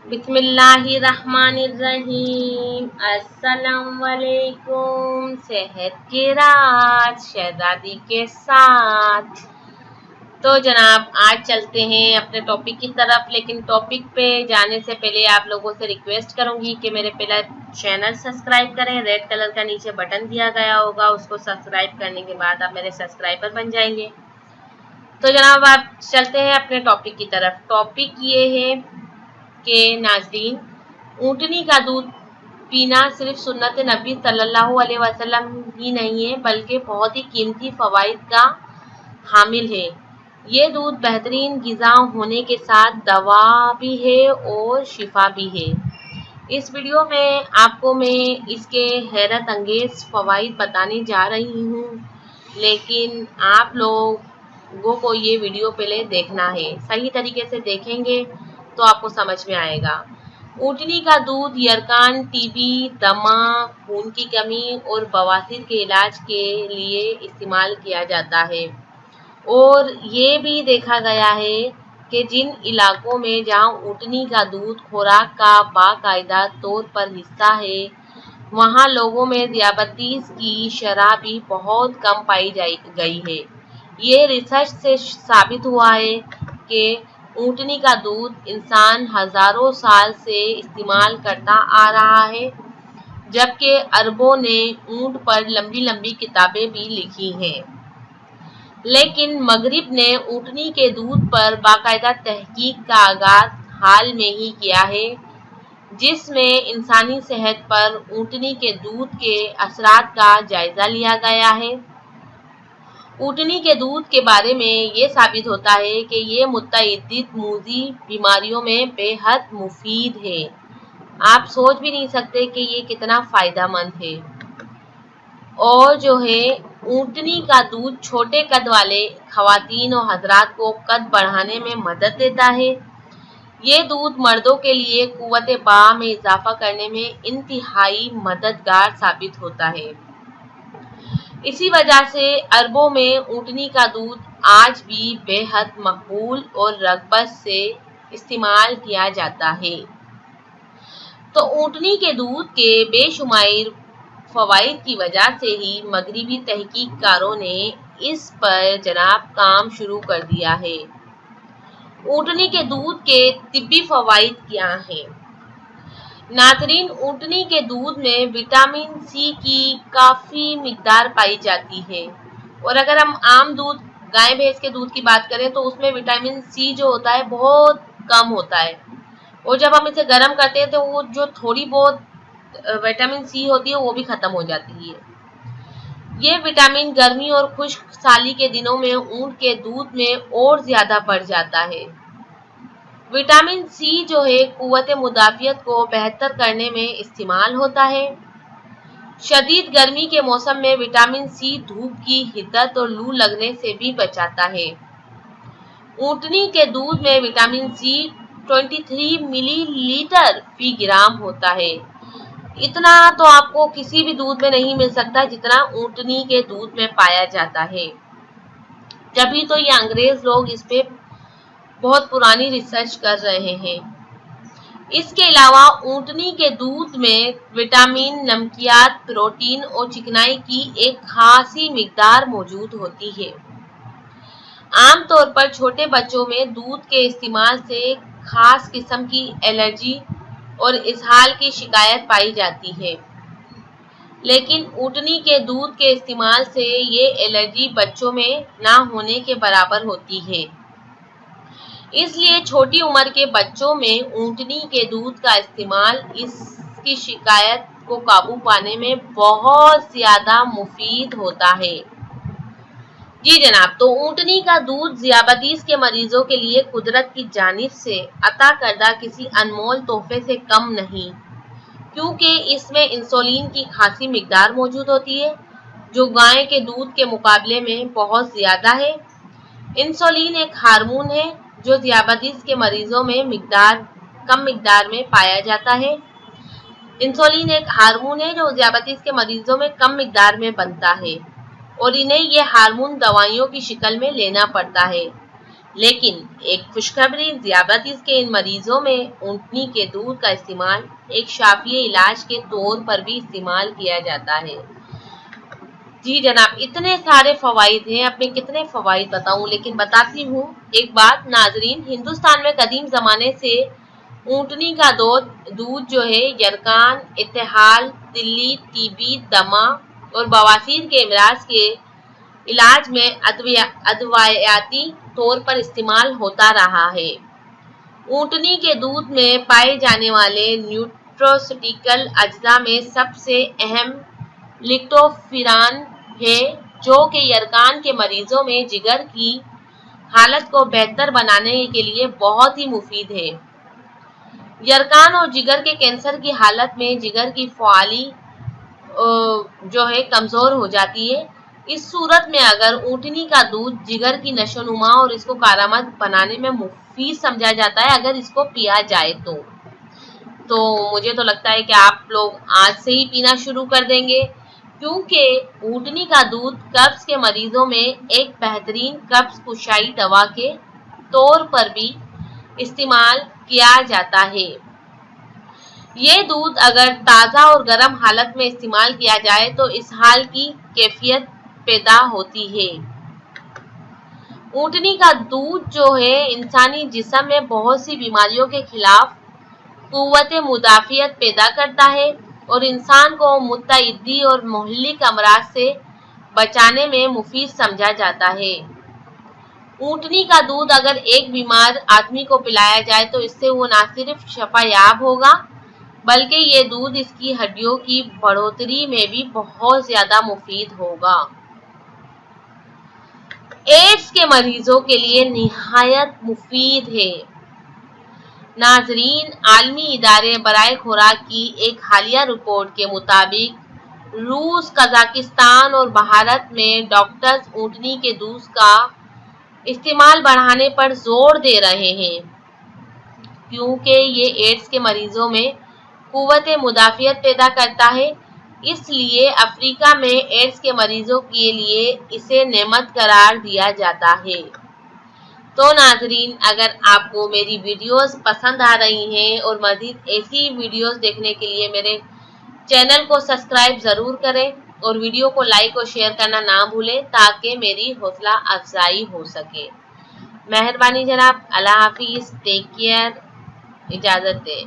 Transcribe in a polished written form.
बिस्मिल्लाहिर्रहमानिर्रहीम। अस्सलाम वालेकुम। सेहत के राज शहजादी के साथ। तो जनाब आज चलते हैं अपने टॉपिक की तरफ, लेकिन टॉपिक पे जाने से पहले आप लोगों से रिक्वेस्ट करूंगी कि मेरे पहले चैनल सब्सक्राइब करें। रेड कलर का नीचे बटन दिया गया होगा, उसको सब्सक्राइब करने के बाद आप मेरे सब्सक्राइबर बन जाएंगे। तो जनाब आप चलते हैं अपने टॉपिक की तरफ। टॉपिक ये है कि नाज़रीन, ऊँटनी का दूध पीना सिर्फ सुन्नत नबी सल्लल्लाहु अलैहि वसल्लम ही नहीं है, बल्कि बहुत ही कीमती फ़वाइद का हामिल है। ये दूध बेहतरीन ग़िज़ा होने के साथ दवा भी है और शिफा भी है। इस वीडियो में आपको मैं इसके हैरत अंगेज़ फ़वाइद बताने जा रही हूँ, लेकिन आप लोगों को ये वीडियो पहले देखना है। सही तरीके से देखेंगे तो आपको समझ में आएगा। ऊँटनी का दूध यरकान, टीबी, दमा, खून की कमी और बवासीर के इलाज के लिए इस्तेमाल किया जाता है। और ये भी देखा गया है कि जिन इलाकों में जहाँ ऊँटनी का दूध खुराक का बाकायदा तौर पर हिस्सा है, वहाँ लोगों में दियाबतीस की शरह भी बहुत कम पाई गई है। ये रिसर्च से साबित हुआ है कि ऊँटनी का दूध इंसान हज़ारों साल से इस्तेमाल करता आ रहा है, जबकि अरबों ने ऊँट पर लंबी लंबी किताबें भी लिखी हैं। लेकिन मगरिब ने ऊँटनी के दूध पर बाकायदा तहकीक का आगाज़ हाल में ही किया है, जिसमें इंसानी सेहत पर ऊँटनी के दूध के असरात का जायज़ा लिया गया है। ऊँटनी के दूध के बारे में ये साबित होता है कि ये मुतअद्दिद मूज़ी बीमारियों में बेहद मुफीद है। आप सोच भी नहीं सकते कि ये कितना फ़ायदेमंद है। और जो है, ऊँटनी का दूध छोटे कद वाले ख़वातीन और हज़रात को कद बढ़ाने में मदद देता है। ये दूध मर्दों के लिए क़ुव्वत बा में इजाफ़ा करने में इंतहाई मददगार साबित होता है। इसी वजह से अरबों में ऊँटनी का दूध आज भी बेहद मकबूल और रग़बत से इस्तेमाल किया जाता है। तो ऊँटनी के दूध के बेशुमार फ़वाइद की वजह से ही मगरिबी तहकीककारों ने इस पर जनाब काम शुरू कर दिया है। ऊँटनी के दूध के तिब्बी फ़वाइद क्या हैं? नाज़रीन, ऊँटनी के दूध में विटामिन सी की काफ़ी मिक़दार पाई जाती है। और अगर हम आम दूध, गाय भैंस के दूध की बात करें तो उसमें विटामिन सी जो होता है बहुत कम होता है। और जब हम इसे गर्म करते हैं तो वो जो थोड़ी बहुत विटामिन सी होती है वो भी ख़त्म हो जाती है। ये विटामिन गर्मी और खुश्क साली के दिनों में ऊँट के दूध में और ज़्यादा बढ़ जाता है। विटामिन सी जो है क़ुव्वत मुदाफ़ियत को बेहतर करने में इस्तेमाल होता है। शदीद गर्मी के मौसम में विटामिन सी धूप की हिद्दत और लू लगने से भी बचाता है। ऊँटनी के दूध में विटामिन सी 23 मिलीलीटर फी ग्राम होता है। इतना तो आपको किसी भी दूध में नहीं मिल सकता जितना ऊँटनी के दूध में पाया जाता है। तभी तो ये अंग्रेज़ लोग इस पे बहुत पुरानी रिसर्च कर रहे हैं। इसके अलावा ऊँटनी के दूध में विटामिन, नमकियात, प्रोटीन और चिकनाई की एक खासी मिक़दार मौजूद होती है। आम तौर पर छोटे बच्चों में दूध के इस्तेमाल से खास किस्म की एलर्जी और इसहाल की शिकायत पाई जाती है, लेकिन ऊँटनी के दूध के इस्तेमाल से ये एलर्जी बच्चों में ना होने के बराबर होती है। इसलिए छोटी उम्र के बच्चों में ऊँटनी के दूध का इस्तेमाल इसकी शिकायत को काबू पाने में बहुत ज़्यादा मुफीद होता है। जी जनाब, तो ऊँटनी का दूध ज़ियाबतीस के मरीजों के लिए कुदरत की जानिब से अता करदा किसी अनमोल तोहफे से कम नहीं, क्योंकि इसमें इंसुलिन की खासी मिक़दार मौजूद होती है, जो गाय के दूध के मुकाबले में बहुत ज़्यादा है। इंसुलिन एक हार्मोन है जो ज़ियाबतीस के मरीजों में कम मिक़दार में पाया जाता है। इंसुलिन एक हार्मोन है जो ज़ियाबतीस के मरीजों में कम मिक़दार में बनता है और इन्हें यह हार्मोन दवाइयों की शक्ल में लेना पड़ता है। لیکن ایک خوشخبری ذیابیطس کے ان مریضوں میں اونٹنی کے دودھ کا استعمال ایک شافی علاج کے طور پر بھی استعمال کیا جاتا ہے۔ جی جناب، اتنے سارے فوائد ہیں، اب میں کتنے فوائد بتاؤں، لیکن بتاتی ہوں ایک بات ناظرین، ہندوستان میں قدیم زمانے سے اونٹنی کا دودھ جو ہے یرقان، اتحال، تلی، ٹی بی، دمہ اور بواسیر کے امراض کے علاج میں ادویاتی طور پر استعمال ہوتا رہا ہے۔ اونٹنی کے دودھ میں پائے جانے والے نیوٹراسیوٹیکل اجزاء میں سب سے اہم لیکٹوفیران ہے، جو کہ یرقان کے مریضوں میں جگر کی حالت کو بہتر بنانے کے لیے بہت ہی مفید ہے۔ یرقان اور جگر کے کینسر کی حالت میں جگر کی فعالی جو ہے کمزور ہو جاتی ہے۔ اس صورت میں اگر اونٹنی کا دودھ جگر کی نشوونما اور اس کو کارآمد بنانے میں مفید سمجھا جاتا ہے اگر اس کو پیا جائے تو مجھے تو لگتا ہے کہ آپ لوگ آج سے ہی پینا شروع کر دیں گے، کیونکہ اونٹنی کا دودھ قبض کے مریضوں میں ایک بہترین قبض کشائی دوا کے طور پر بھی استعمال کیا جاتا ہے۔ یہ دودھ اگر تازہ اور گرم حالت میں استعمال کیا جائے تو اسہال کی کیفیت پیدا ہوتی ہے۔ اونٹنی کا دودھ جو ہے انسانی جسم میں بہت سی بیماریوں کے خلاف قوت مدافعت پیدا کرتا ہے اور انسان کو متعدی اور مہلک امراض سے بچانے میں مفید سمجھا جاتا ہے۔ اونٹنی کا دودھ اگر ایک بیمار آدمی کو پلایا جائے تو اس سے وہ نہ صرف شفا یاب ہوگا بلکہ یہ دودھ اس کی ہڈیوں کی بڑھوتری میں بھی بہت زیادہ مفید ہوگا۔ ایڈز کے مریضوں کے لیے نہایت مفید ہے۔ ناظرین، عالمی ادارے برائے خوراک کی ایک حالیہ رپورٹ کے مطابق روس، قازقستان اور بھارت میں ڈاکٹرز اونٹنی کے دودھ کا استعمال بڑھانے پر زور دے رہے ہیں، کیونکہ یہ ایڈز کے مریضوں میں قوت مدافعت پیدا کرتا ہے۔ اس لیے افریقہ میں ایڈز کے مریضوں کے لیے اسے نعمت قرار دیا جاتا ہے۔ تو ناظرین، اگر آپ کو میری ویڈیوز پسند آ رہی ہیں اور مزید ایسی ویڈیوز دیکھنے کے لیے میرے چینل کو سبسکرائب ضرور کریں اور ویڈیو کو لائک اور شیئر کرنا نہ بھولیں تاکہ میری حوصلہ افزائی ہو سکے۔ مہربانی جناب، اللہ حافظ، ٹیک کیئر، اجازت دیں۔